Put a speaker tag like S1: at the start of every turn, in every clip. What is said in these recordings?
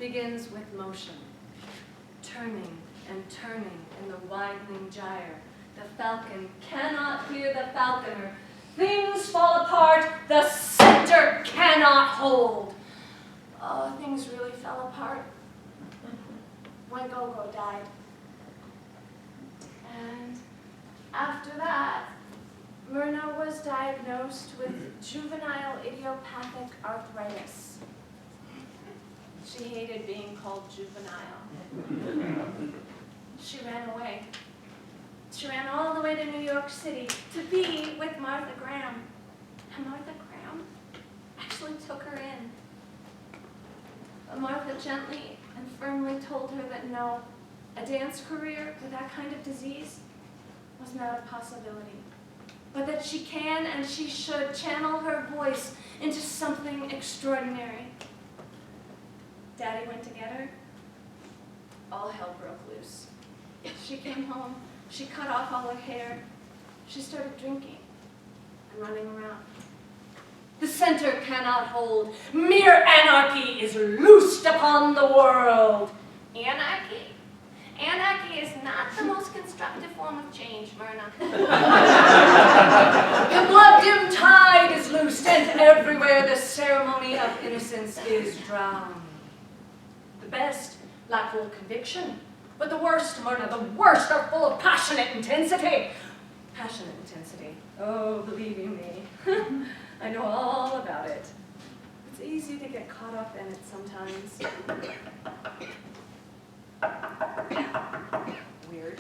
S1: begins with motion, turning and turning in the widening gyre. The falcon cannot hear the falconer. Things fall apart, the center cannot hold. Oh, things really fell apart when Gogo died. And after that, Myrna was diagnosed with juvenile idiopathic arthritis. She hated being called juvenile. She ran away. She ran all the way to New York City to be with Martha Graham. And Martha Graham actually took her in. But Martha gently and firmly told her that no, a dance career with that kind of disease was not a possibility. But that she can and she should channel her voice into something extraordinary. Daddy went to get her. All hell broke loose. She came home. She cut off all her hair. She started drinking and running around. The center cannot hold. Mere anarchy is loosed upon the world. Anarchy? Anarchy is not the most constructive form of change, Myrna. The blood-dimmed tide is loosed, and everywhere the ceremony of innocence is drowned. The best lack full conviction, but the worst, Myrna, the worst are full of passionate intensity. Passionate intensity. Oh, believe you me. I know all about it. It's easy to get caught up in it sometimes. Weird.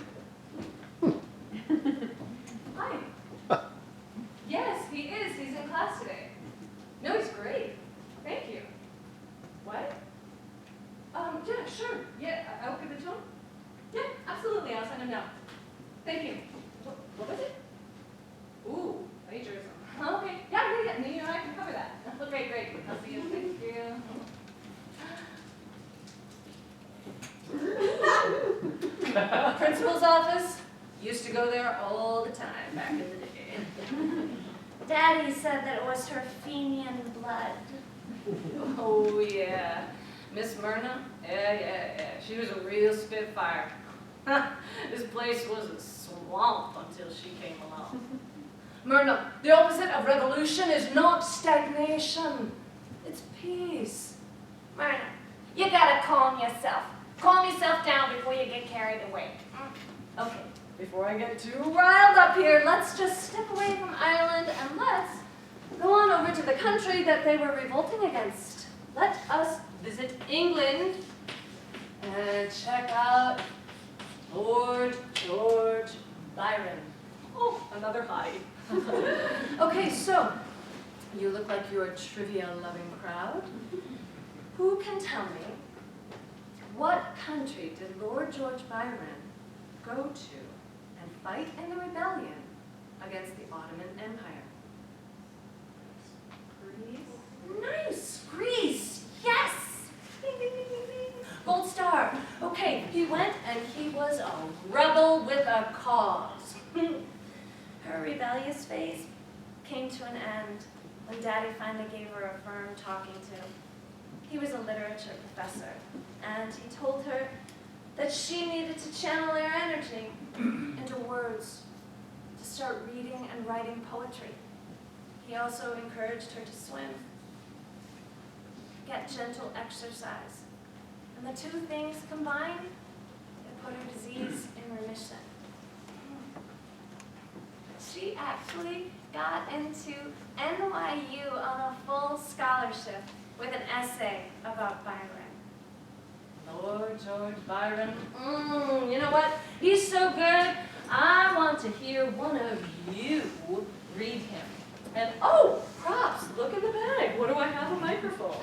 S1: Hi. Yes, he is. He's in class today. No, he's great. Thank you. What? Yeah, sure. Yeah, I'll give it to him. Yeah, absolutely. I'll send him now. Thank you. What was it? Ooh, plagiarism. Okay. Yeah. You know, I can cover that. Okay, great. I'll see you. Thank you. Principal's office. Used to go there all the time back in the day.
S2: Daddy said that it was her Fenian blood.
S1: Oh, yeah. Miss Myrna? Yeah. She was a real spitfire. This place was a swamp until she came along. Myrna, the opposite of revolution is not stagnation. It's peace.
S2: Myrna, you gotta calm yourself. Calm yourself down before you get carried away.
S1: Okay, before I get too riled up here, let's just step away from Ireland and let's go on over to the country that they were revolting against. Let us visit England and check out Lord George Byron. Oh, another high. Okay, so you look like you're a trivia-loving crowd. Who can tell me, what country did Lord George Byron go to and fight in the rebellion against the Ottoman Empire? Greece? Nice! Greece! Yes! Ding, ding, ding, ding, ding. Gold star. Okay, he went and he was a rebel with a cause.
S2: Her rebellious phase came to an end when Daddy finally gave her a firm talking to. He was a literature professor, and he told her that she needed to channel her energy into words, to start reading and writing poetry. He also encouraged her to swim, get gentle exercise, and the two things combined, it put her disease in remission. She actually got into NYU on a full scholarship with an essay about Byron.
S1: Lord George Byron. You know what? He's so good. I want to hear one of you read him. And oh, props! Look in the bag. What do I have? A microphone.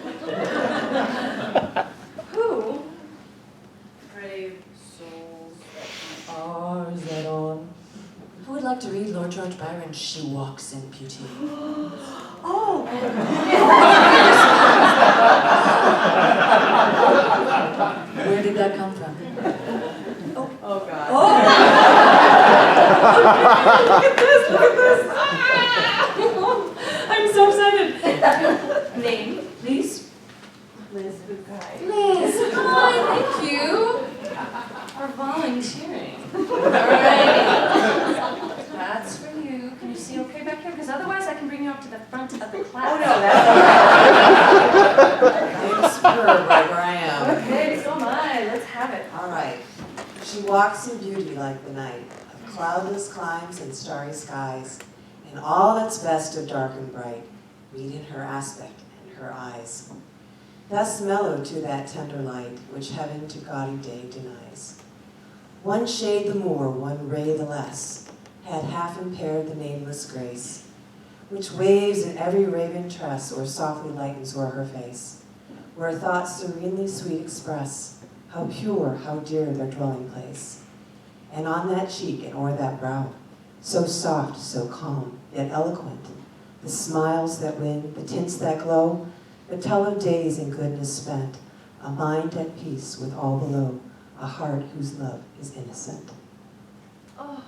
S1: Who, brave souls that are that on, who would like to read Lord George Byron's She Walks in Beauty? Oh! Where did that come from? Oh God. Oh! Look at this, look at this! I'm so excited. Name, please? Liz Bukai. Liz!
S2: of the class.
S3: Oh, no, that's I'm superb right where I am.
S2: Okay, so am I. Let's have it.
S3: All right. She walks in beauty like the night, of cloudless climes and starry skies, and all that's best of dark and bright meet in her aspect and her eyes. Thus mellow to that tender light, which heaven to gaudy day denies. One shade the more, one ray the less, had half impaired the nameless grace, which waves in every raven tress, or softly lightens o'er her face, where thoughts serenely sweet express how pure, how dear their dwelling place. And on that cheek and o'er that brow, so soft, so calm, yet eloquent, the smiles that win, the tints that glow, but tell of days in goodness spent, a mind at peace with all below, a heart whose love is innocent.
S2: Oh,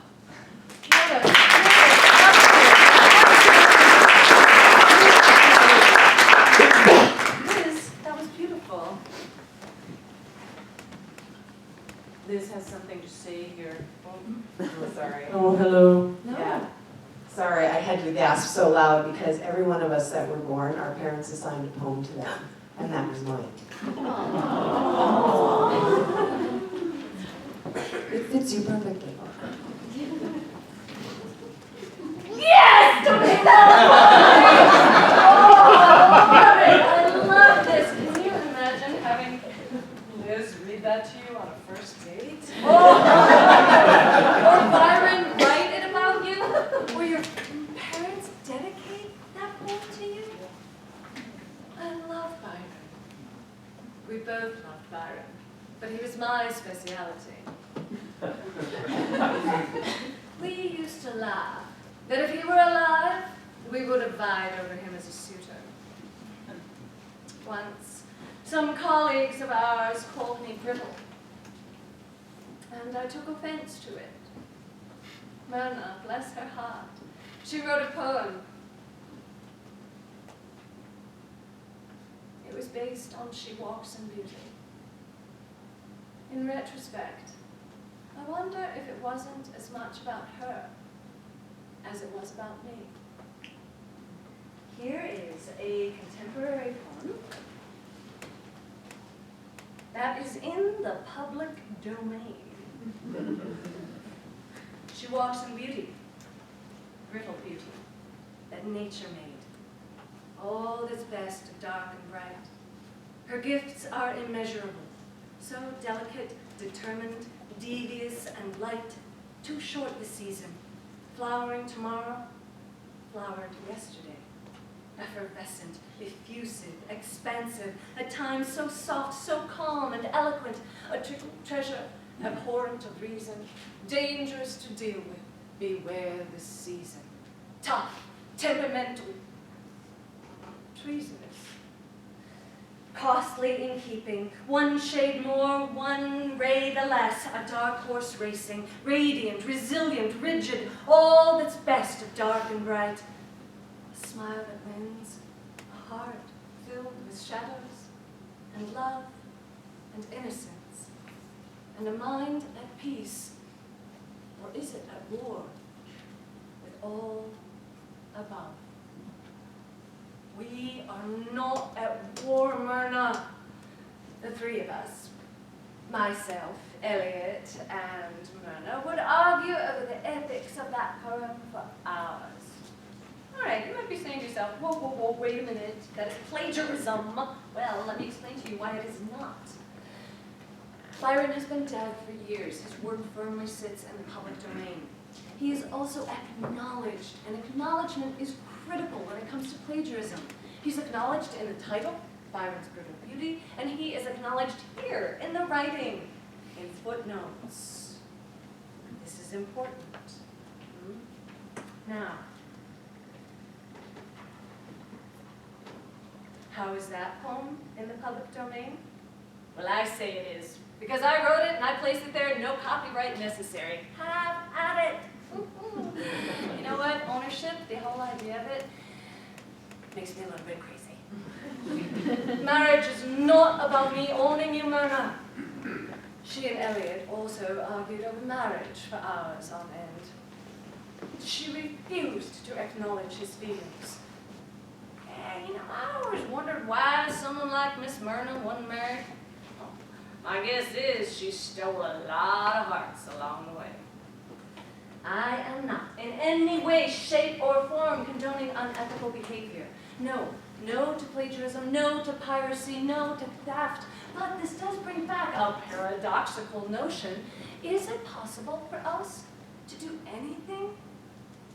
S2: Liz, that was beautiful.
S4: Liz has something to say here. Oh, sorry.
S3: Oh, hello.
S2: No.
S3: Yeah. Sorry, I had to gasp so loud because every one of us that were born, our parents assigned a poem to them, and that was mine. It fits you perfectly.
S2: Yes! Don't make that! I love this. Can you imagine having Liz read that to you on a first date? Or Byron write it about you? Or your parents dedicate that poem to you? I love Byron. We both loved Byron, but he was my speciality. We used to laugh that if he were alive, we would have vied over him as a suitor. Once, some colleagues of ours called me brittle, and I took offense to it. Myrna, bless her heart, she wrote a poem. It was based on She Walks in Beauty. In retrospect, I wonder if it wasn't as much about her as it was about me. Here is a contemporary poem that is in the public domain. She walks in beauty, brittle beauty, that nature made. All that's best of dark and bright. Her gifts are immeasurable, so delicate, determined, devious and light, too short the season, flowering tomorrow, flowered yesterday. Effervescent, effusive, expansive, at times so soft, so calm and eloquent, a treasure abhorrent of reason, dangerous to deal with, beware the season. Tough, temperamental, treasonous. Costly in keeping, one shade more, one ray the less, a dark horse racing, radiant, resilient, rigid, all that's best of dark and bright. A smile that wins, a heart filled with shadows, and love, and innocence, and a mind at peace, or is it at war, with all above? We are not at war, Myrna. The three of us, myself, Elliot, and Myrna, would argue over the ethics of that poem for hours. All right, you might be saying to yourself, whoa, whoa, whoa, wait a minute, that is plagiarism. Well, let me explain to you why it is not. Byron has been dead for years. His work firmly sits in the public domain. He is also acknowledged, and acknowledgement is critical when it comes to plagiarism. He's acknowledged in the title, Byron's Brittle Beauty, and he is acknowledged here in the writing, in footnotes. This is important. Now, how is that poem in the public domain? Well, I say it is, because I wrote it and I placed it there, no copyright necessary. Have at it. You know what? Ownership, the whole idea of it, makes me a little bit crazy. Marriage is not about me owning you, Myrna. She and Elliot also argued over marriage for hours on end. She refused to acknowledge his feelings. like Miss Myrna wasn't married? Oh, my guess is she stole a lot of hearts along the way. I am not in any way, shape, or form condoning unethical behavior. No, no to plagiarism, no to piracy, no to theft. But this does bring back a paradoxical notion. Is it possible for us to do anything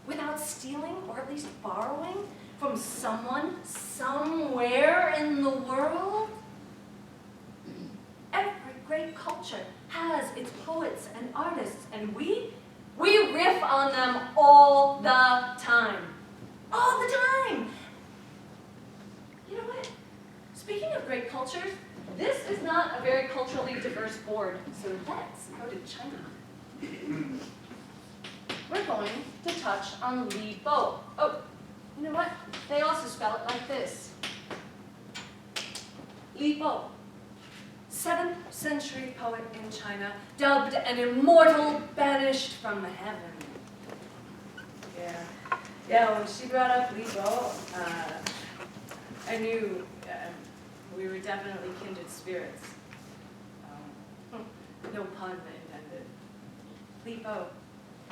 S2: without stealing, or at least borrowing, from someone, somewhere in the world? Every great culture has its poets and artists, and we riff on them all the time. All the time! You know what? Speaking of great cultures, this is not a very culturally diverse board, so let's go to China. We're going to touch on Li Bo. Oh, you know what? They also spell it like this. Li Bo, 7th century poet in China, dubbed an immortal banished from heaven. Yeah, when she brought up Li Bo, I knew we were definitely kindred spirits. No pun intended. Li Bo.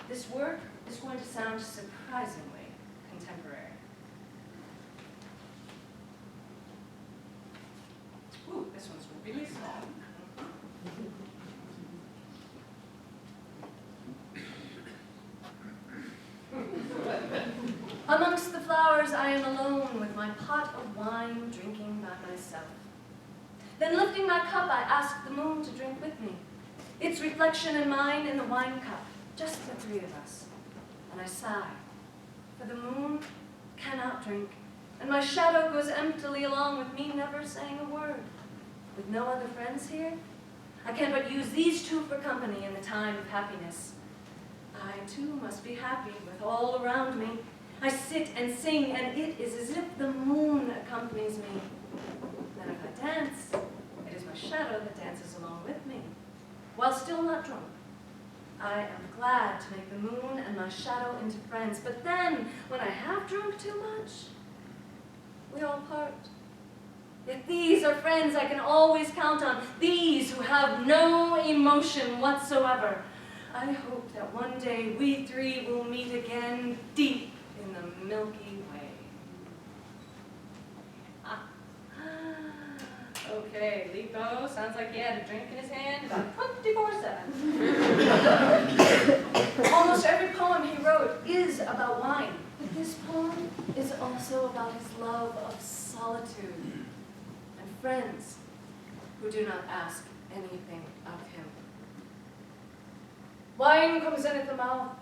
S2: This work is going to sound surprisingly contemporary. Ooh, this one's really small. Amongst the flowers I am alone with my pot of wine, drinking by myself. Then lifting my cup, I ask the moon to drink with me. Its reflection and mine in the wine cup, just the three of us. And I sigh, for the moon cannot drink, and my shadow goes emptily along with me, never saying a word. With no other friends here, I can but use these two for company in the time of happiness. I too must be happy with all around me. I sit and sing, and it is as if the moon accompanies me. Then if I dance, it is my shadow that dances along with me. While still not drunk, I am glad to make the moon and my shadow into friends. But then, when I have drunk too much, we all part. Yet these are friends I can always count on, these who have no emotion whatsoever. I hope that one day we three will meet again deep in the Milky Way. Okay, Li Bo sounds like he had a drink in his hand about 24/7. Almost every poem he wrote is about wine, but this poem is also about his love of solitude and friends who do not ask anything of him. Wine comes in at the mouth,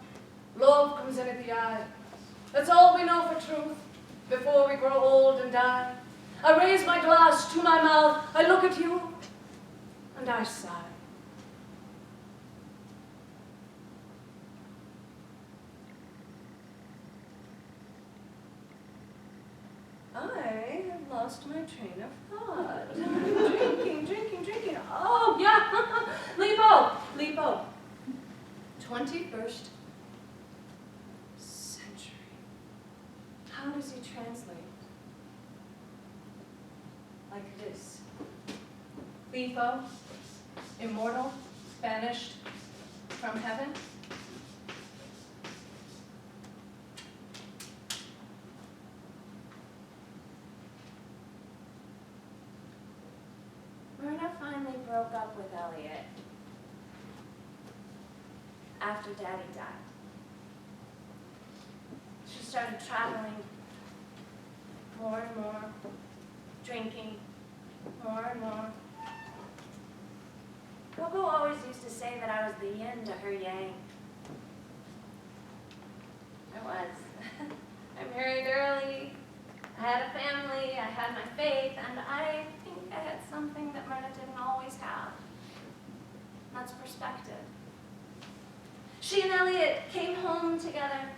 S2: love comes in at the eye. That's all we know for truth before we grow old and die. I raise my glass to my mouth, I look at you, and I sigh. I have lost my train of thought. Drinking. Oh, yeah, Li Bo. 21st century. How does he translate? Like this. Li Bo, immortal, banished from heaven.
S1: Myrna finally broke up with Elliot after Daddy died. She started traveling more and more, drinking more and more. Coco always used to say that I was the yin to her yang. I was. I married early, I had a family, I had my faith, and I think I had something that Myrna didn't always have. And that's perspective. She and Elliot came home together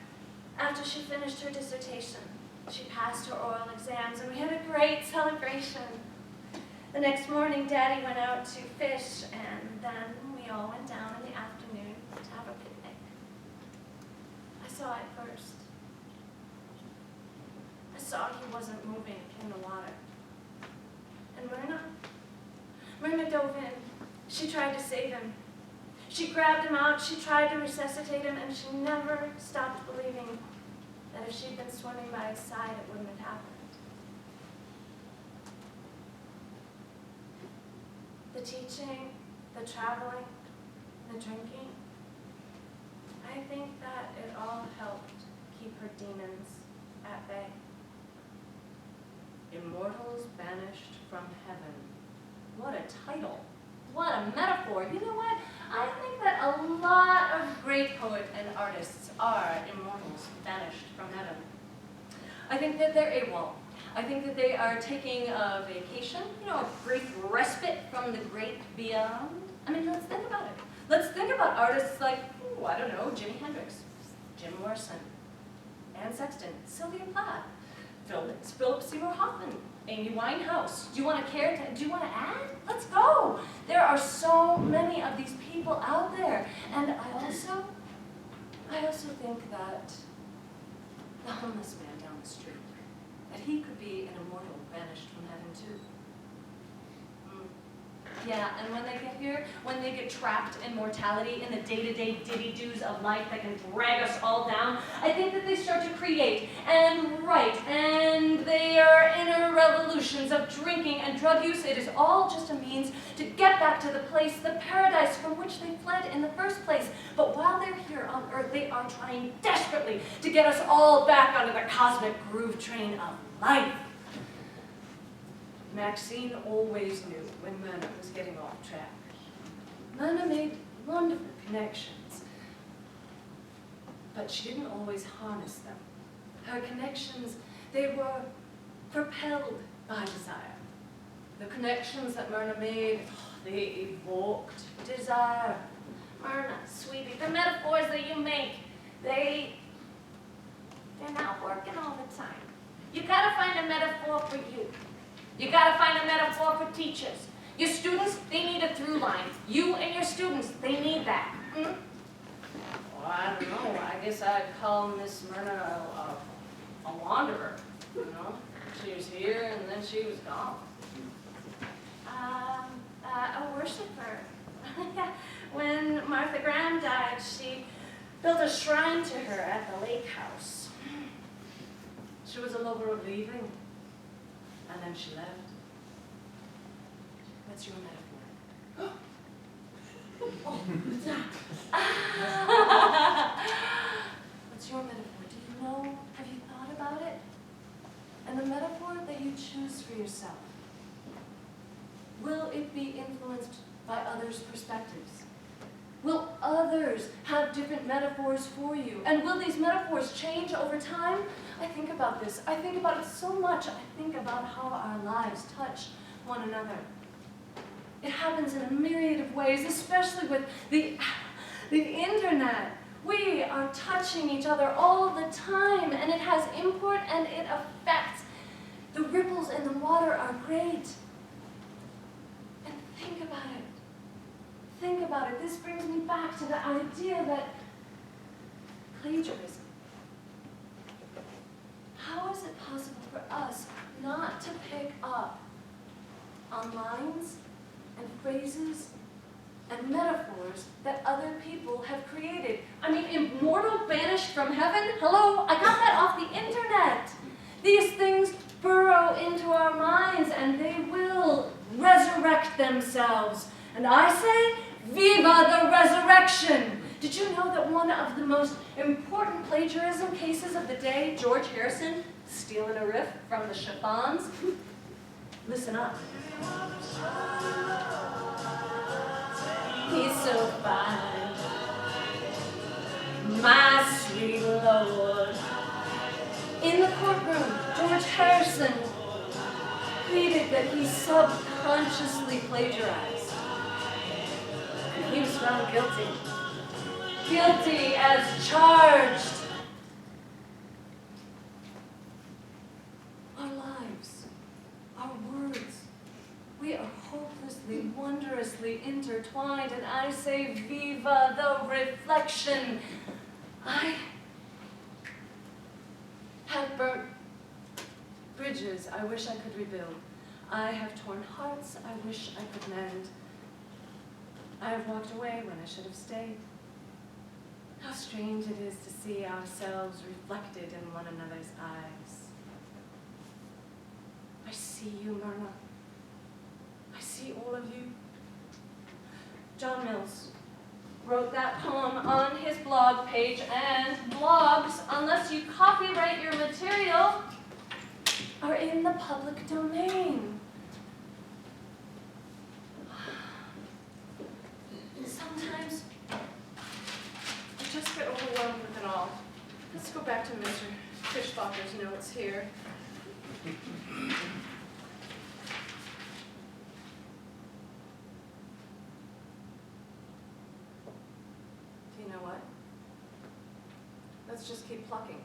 S1: after she finished her dissertation. She passed her oral exams, and we had a great celebration. The next morning, Daddy went out to fish, and then we all went down in the afternoon to have a picnic. I saw it first. I saw he wasn't moving in the water. And Myrna
S2: She tried to save him. She grabbed him out, she tried to resuscitate him, and she never stopped believing that if she'd been swimming by his side, it wouldn't have happened. The teaching, the traveling, the drinking, I think that it all helped keep her demons at bay.
S4: Immortals banished from heaven. What a title. What a metaphor. You know what? I think that a lot of great poets and artists are immortals banished from heaven. I think that they're AWOL. I think that they are taking a vacation, a brief respite from the great beyond. I mean, let's think about it. Let's think about artists like, I don't know, Jimi Hendrix, Jim Morrison, Anne Sexton, Sylvia Plath, Philip Seymour Hoffman, Amy Winehouse. Do you want to add? Let's go. There are so many of these people out there. And I also think that the homeless man down the street, that he could be an immortal banished from heaven too. Yeah, and when they get here, when they get trapped in mortality, in the day-to-day diddy-doos of life that can drag us all down, I think that they start to create and write, and their inner revolutions of drinking and drug use, it is all just a means to get back to the place, the paradise from which they fled in the first place. But while they're here on Earth, they are trying desperately to get us all back onto the cosmic groove train of life. Maxine always knew when Myrna was getting off track. Myrna made wonderful connections, but she didn't always harness them. Her connections, they were propelled by desire. The connections that Myrna made, they evoked desire.
S2: Myrna, sweetie, the metaphors that you make, they're not working all the time. You gotta find a metaphor for you. You gotta find a metaphor for teachers. Your students, they need a through line. You and your students, they need that.
S4: Well, I don't know. I guess I'd call Miss Myrna a wanderer, She was here and then she was gone.
S2: A worshiper. When Martha Graham died, she built a shrine to her at the lake house.
S4: She was a lover of leaving, and then she left. What's your metaphor? What's your metaphor? Do you know? Have you thought about it? And the metaphor that you choose for yourself, will it be influenced by others' perspectives? Will others have different metaphors for you? And will these metaphors change over time? I think about this. I think about it so much. I think about how our lives touch one another. It happens in a myriad of ways, especially with the internet. We are touching each other all the time, and it has import and it affects. The ripples in the water are great. And think about it. Think about it. This brings me back to the idea that plagiarism. How is it possible for us not to pick up on lines and phrases and metaphors that other people have created? I mean, immortal banished from heaven? Hello, I got that off the internet. These things burrow into our minds and they will resurrect themselves. And I say, viva the resurrection! Did you know that one of the most important plagiarism cases of the day, George Harrison stealing a riff from the Chiffons? Listen up. He's so fine, my sweet Lord. In the courtroom, George Harrison pleaded that he subconsciously plagiarized. And he was found guilty. Guilty as charged. Our lives, our words, we are hopelessly, wondrously intertwined, and I say, viva the reflection. I have burnt bridges I wish I could rebuild. I have torn hearts I wish I could mend.
S1: I have walked away when I should have stayed. How strange it is to see ourselves reflected in one another's eyes. I see you, Myrna. I see all of you. John Mills wrote that poem on his blog page, and blogs, unless you copyright your material, are in the public domain. Sometimes I just get overwhelmed with it all. Let's go back to Mr. Fischbacher's notes here. Do you know what? Let's just keep plucking.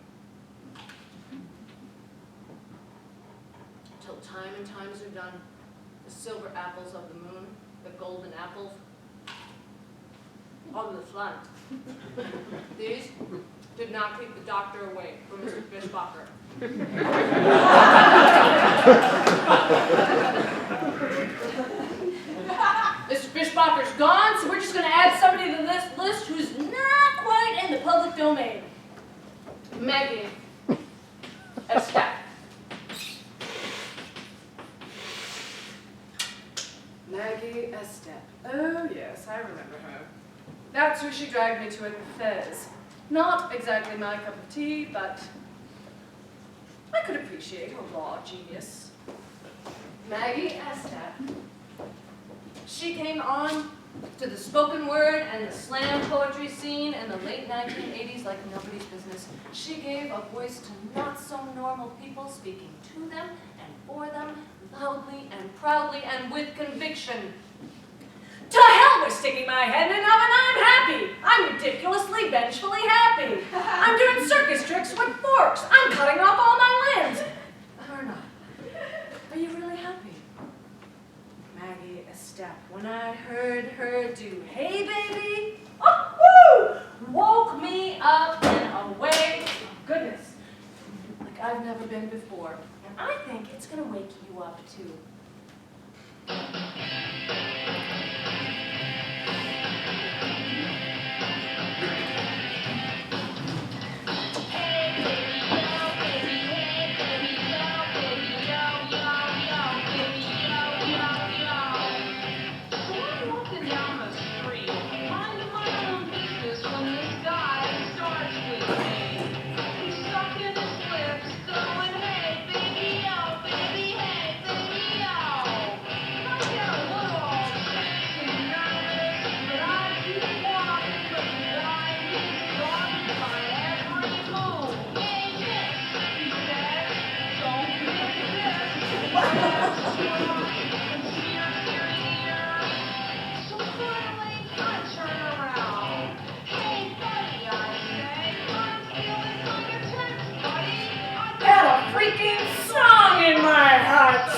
S1: Till time and times are done. The silver apples of the moon, the golden apples of the sun. These did not keep the doctor away from Mr. Fischbacher. Mr. Fischbacher's gone, so we're just going to add somebody to this list who's not quite in the public domain. Maggie Estep. Maggie Estep. Oh yes, I remember her. That's who she dragged me to at the Fez. Not exactly my cup of tea, but I could appreciate her raw genius. Maggie Estep. She came on to the spoken word and the slam poetry scene in the late 1980s like nobody's business. She gave a voice to not-so-normal people, speaking to them and for them, loudly and proudly and with conviction. To hell with sticking my head in an oven, I'm happy. I'm ridiculously, vengefully happy. I'm doing circus tricks with forks. I'm cutting off all my limbs. Myrna, are you really happy? Maggie Estep, when I heard her do Hey Baby, oh, woo, woke me up in a way, goodness, like I've never been before. And I think it's going to wake you up too.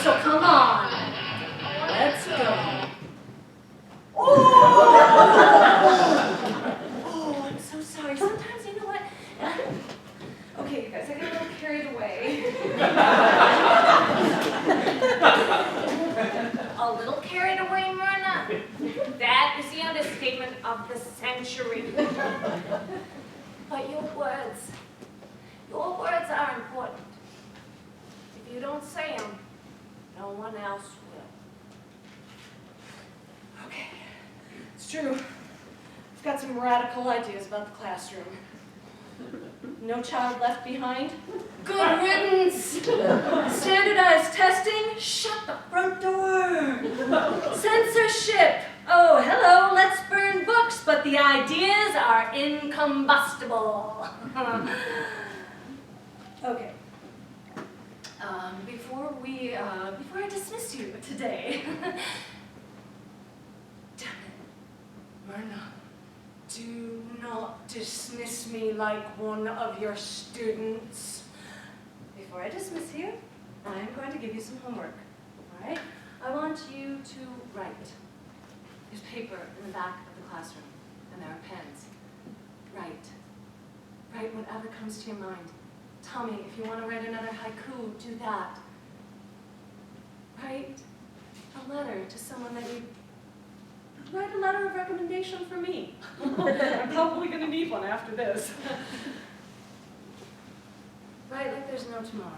S1: So come on, let's go. Oh, I'm so sorry. Sometimes, you know what? Okay, you guys, I get a little carried away. A little carried away, Myrna? That is the understatement of the century. But your words are important. If you don't say them, no one else will. Okay, it's true. I've got some radical ideas about the classroom. No child left behind? Good riddance! Standardized testing? Shut the front door! Censorship! Oh, hello, let's burn books, but the ideas are incombustible. Okay. Before I dismiss you today, damn it, Myrna, do not dismiss me like one of your students. Before I dismiss you, I'm going to give you some homework, all right? I want you to write. There's paper in the back of the classroom, and there are pens. Write. Write whatever comes to your mind. Tell me if you want to write another haiku, do that. Write a letter to someone that you
S4: write a letter of recommendation for me. I'm probably going to need one after this.
S1: Write like there's no tomorrow.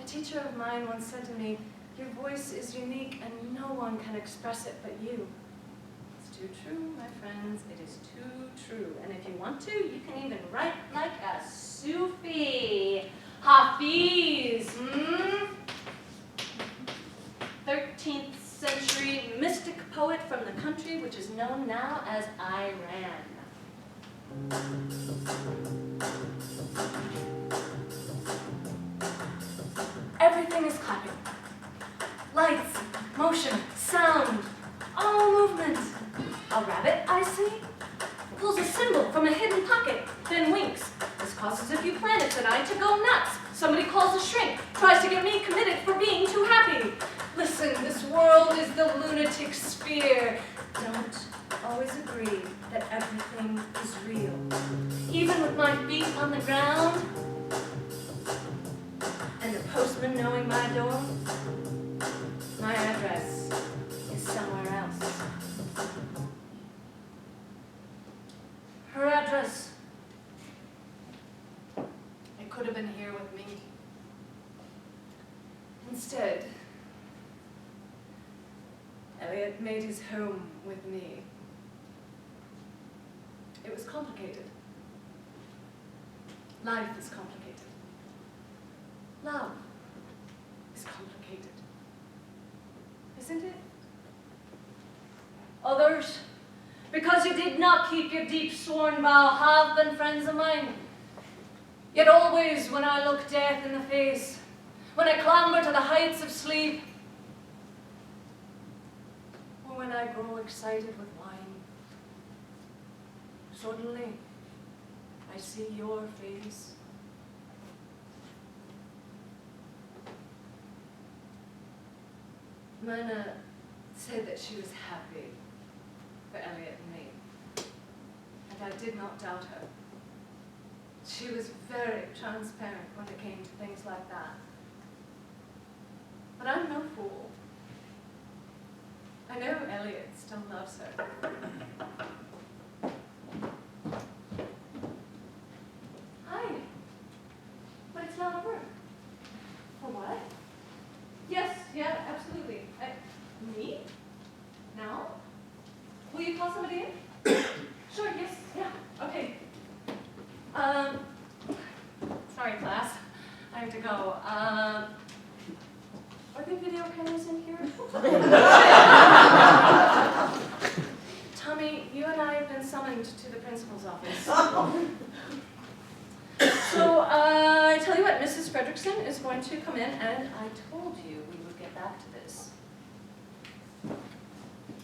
S1: A teacher of mine once said to me, "Your voice is unique and no one can express it but you."
S4: It's too true, my friends. It is too true. And if you want to, you can even write like a Sufi. Hafiz. 13th century mystic poet from the country which is known now as Iran.
S1: Everything is clapping. Lights, motion, sound, all movement.
S4: A rabbit, I see, pulls a symbol from a hidden pocket, then winks. This causes a few planets and I to go nuts. Somebody calls a shrink, tries to get me committed for being too happy. Listen, this world is the lunatic sphere. Don't always agree that everything is real. Even with my feet on the ground, and the postman knowing my door, my address is somewhere else. Her address. It could have been here with me.
S1: Instead, Elliot made his home with me. It was complicated. Life is complicated. Love is complicated. Isn't it?
S4: Others, because you did not keep your deep sworn vow, have been friends of mine. Yet always when I look death in the face, when I clamber to the heights of sleep, or when I grow excited with wine, suddenly I see your face.
S1: Myrna said that she was happy for Elliot and me, and I did not doubt her. She was very transparent when it came to things like that. But I'm no fool. I know Elliot still loves her.
S4: Hi. But it's not over. For what? Yes, yeah, absolutely. Me? Now? Will you call somebody in? Sure, yes, yeah, okay. Sorry, class. I have to go. Are there video cameras in here?
S1: Tommy, you and I have been summoned to the principal's office.
S4: So, I tell you what, Mrs. Fredrickson is going to come in, and I told you we would get back to this.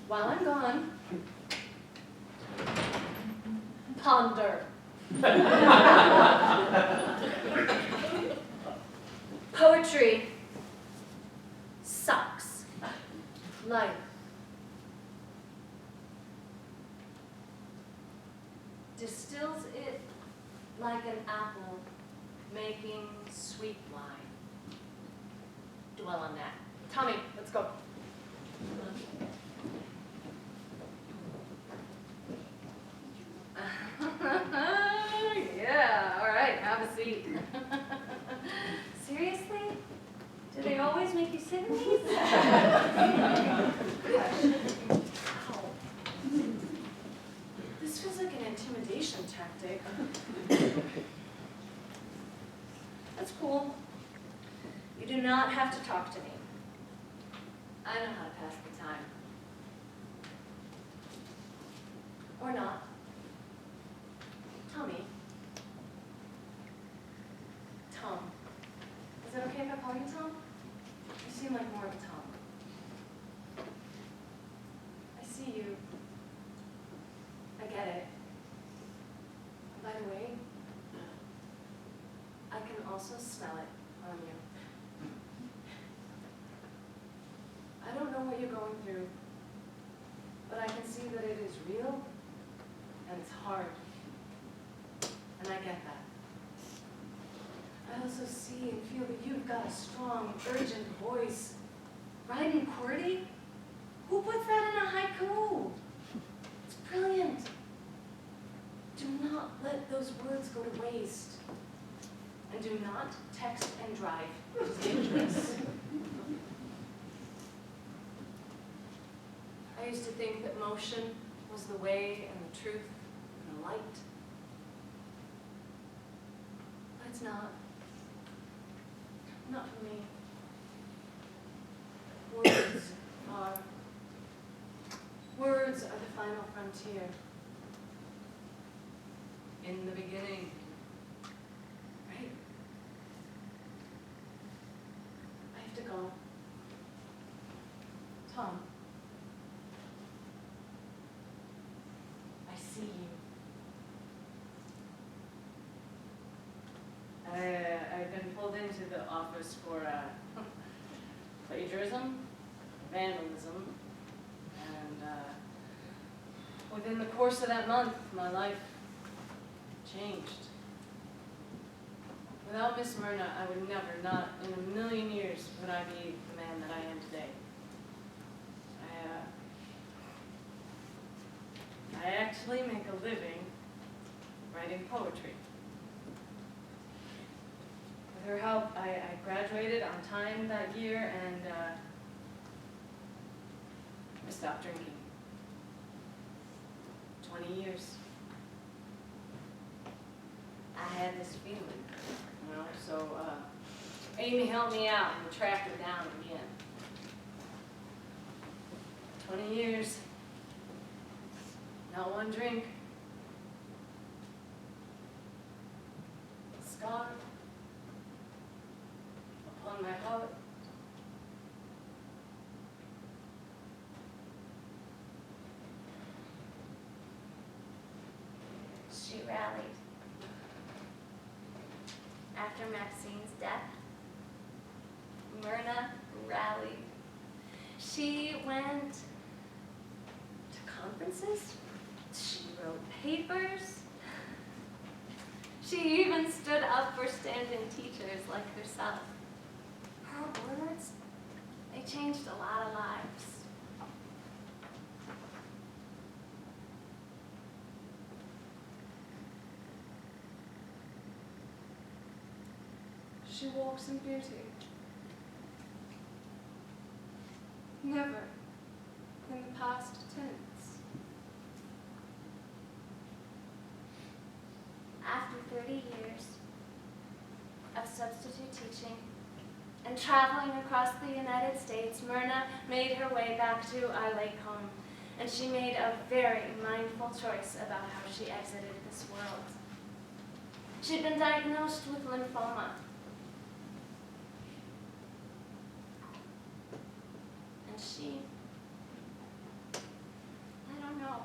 S4: While I'm gone, ponder. Poetry sucks. Life distills it like an apple making sweet wine. Dwell on that. Tommy, let's go. Yeah, all right, have a seat. Seriously? Do they always make you sit in these? Ow.
S1: This feels like an intimidation tactic.
S4: That's cool. You do not have to talk to me. I know how to pass the time. Or not. Tommy. Tom. Is it okay if I call you Tom? You seem like more of a Tom. I see you. I get it. And by the way, I can also smell it on you. I don't know what you're going through, but I can see that it is real and it's hard. And I get that. I also see and feel that you've got a strong, urgent voice. Riding QWERTY?
S2: Who puts that in a haiku? It's brilliant. Do not let those words go to waste. And do not text and drive. It's dangerous. I used to think that motion was the way and the truth and the light. But it's not. Not for me. Words are the final frontier. In the beginning. Right? I have to go. Tom. I see you. I've been pulled into the office for plagiarism, vandalism, and within the course of that month, my life changed. Without Miss Myrna, I would never, not in a million years, would I be the man that I am today. I actually make a living writing poetry. With her help, I graduated on time that year, and I stopped drinking. 20 years. I had this feeling, you know, so Amy helped me out and tracked her down again. 20 years. Not one drink. A scar upon my heart. She rallied. After Maxine's death, Myrna rallied. She went to conferences. She wrote papers. She even stood up for stand-in teachers like herself. Her words, they changed a lot of lives.
S1: She walks in beauty. Never in the past tense.
S2: After 30 years of substitute teaching and traveling across the United States, Myrna made her way back to our lake home, and she made a very mindful choice about how she exited this world. She'd been diagnosed with lymphoma. And she, I don't know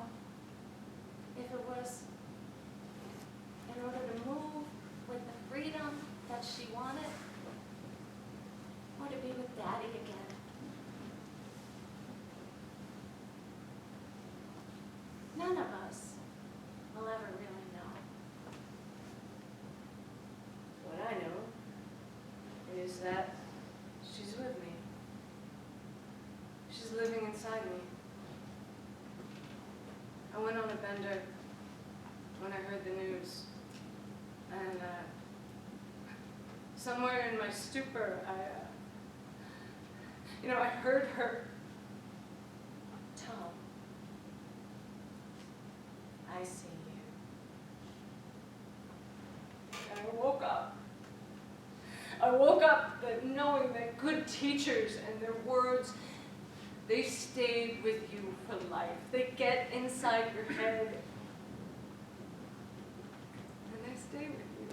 S2: if it was in order to move with the freedom that she wanted, or to be with Daddy again. None of us will ever really know.
S4: What I know is that she's with me. She's living inside me. I went on a bender when I heard the news, and somewhere in my stupor, I heard her.
S2: Tom, I see you.
S4: And I woke up. I woke up knowing that good teachers and their words, they stayed with you for life. They get inside your head, and they stay with you.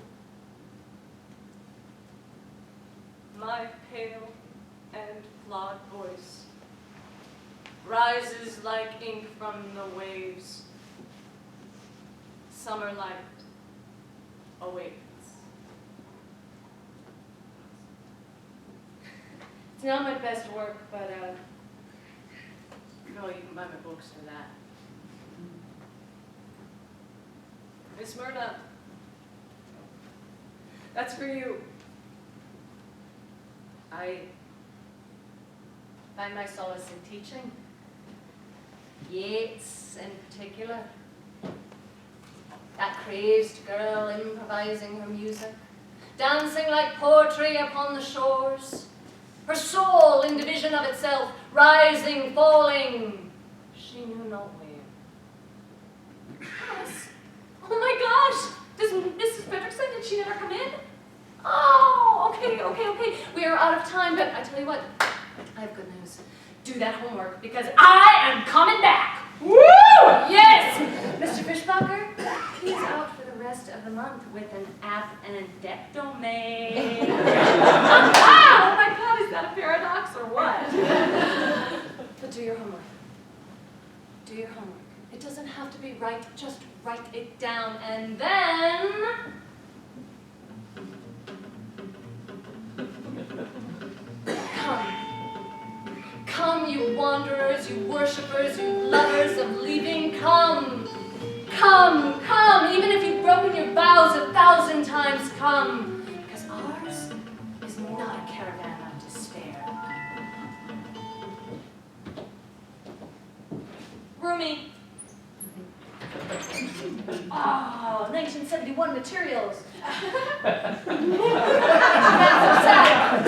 S4: My pale and flawed voice rises like ink from the waves. Summer light awakens. It's not my best work, but you can buy my books for that. Miss Myrna, that's for you. I find my solace in teaching Yeats in particular. That crazed girl improvising her music, dancing like poetry upon the shores, her soul in division of itself, rising, falling, she knew not where. Yes. Oh my gosh! Does Mrs. Frederickson, did she never come in? Oh, okay. We are out of time, but I tell you what, I have good news. Do that homework, because I am coming back! Woo! Yes!
S2: Mr. Fishbacher, he's out for the rest of the month with an appendectomy.
S4: Oh my God, is that a paradox or what? But do your homework. Do your homework. It doesn't have to be right, just write it down, and then... Come, you wanderers, you worshippers, you lovers of leaving, come! Come, even if you've broken your vows 1,000 times, come! Because ours is not a caravan of despair. Rumi. Oh, 1971 materials. That's so sad.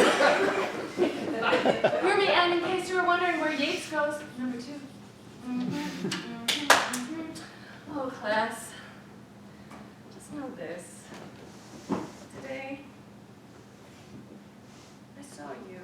S4: Rumi, and in case you were wondering where Yeats goes, number 2. Oh, class. Just know this. Today, I saw you.